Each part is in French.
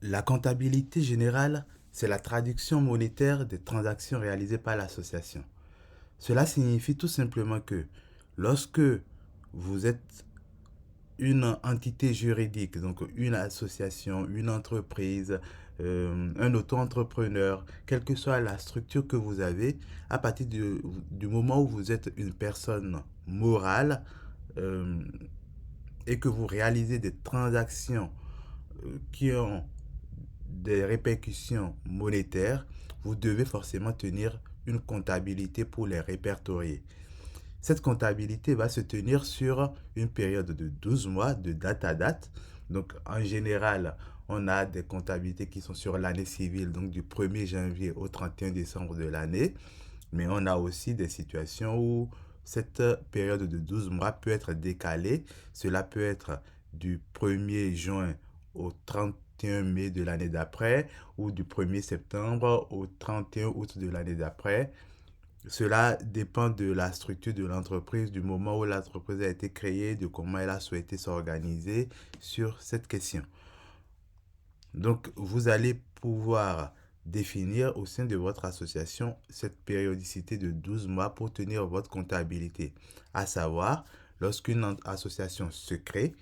La comptabilité générale, c'est la traduction monétaire des transactions réalisées par l'association. Cela signifie tout simplement que lorsque vous êtes une entité juridique, donc une association, une entreprise, un auto-entrepreneur, quelle que soit la structure que vous avez, à partir du moment où vous êtes une personne morale euh, et que vous réalisez des transactions qui ont des répercussions monétaires, vous devez forcément tenir une comptabilité pour les répertorier. Cette comptabilité va se tenir sur une période de 12 mois, de date à date. Donc, en général, on a des comptabilités qui sont sur l'année civile, donc du 1er janvier au 31 décembre de l'année. Mais on a aussi des situations où cette période de 12 mois peut être décalée. Cela peut être du 1er juin au 31 mai de l'année d'après ou du 1er septembre au 31 août de l'année d'après. Cela dépend de la structure de l'entreprise, du moment où l'entreprise a été créée, de comment elle a souhaité s'organiser sur cette question. Donc, vous allez pouvoir définir au sein de votre association cette périodicité de 12 mois pour tenir votre comptabilité. À savoir, lorsqu'une association se crée,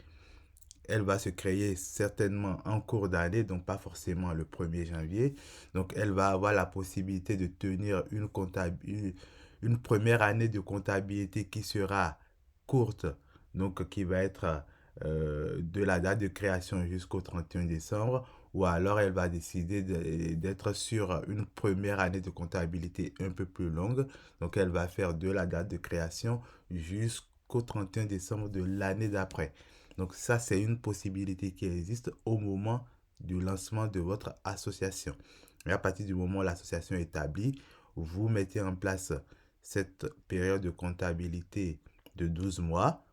elle va se créer certainement en cours d'année, donc pas forcément le 1er janvier. Donc, elle va avoir la possibilité de tenir une première année de comptabilité qui sera courte, donc qui va être de la date de création jusqu'au 31 décembre, ou alors elle va décider d'être sur une première année de comptabilité un peu plus longue, donc elle va faire de la date de création jusqu'au 31 décembre de l'année d'après. Donc ça, c'est une possibilité qui existe au moment du lancement de votre association. Et à partir du moment où l'association est établie, vous mettez en place cette période de comptabilité de 12 mois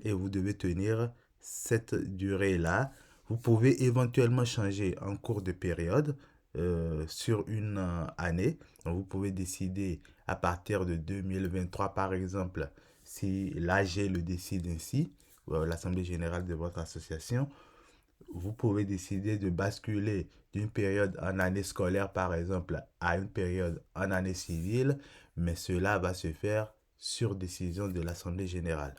et vous devez tenir cette durée-là. Vous pouvez éventuellement changer en cours de période sur une année. Donc vous pouvez décider à partir de 2023 par exemple, si l'AG le décide ainsi, l'Assemblée générale de votre association, vous pouvez décider de basculer d'une période en année scolaire, par exemple, à une période en année civile, mais cela va se faire sur décision de l'Assemblée générale.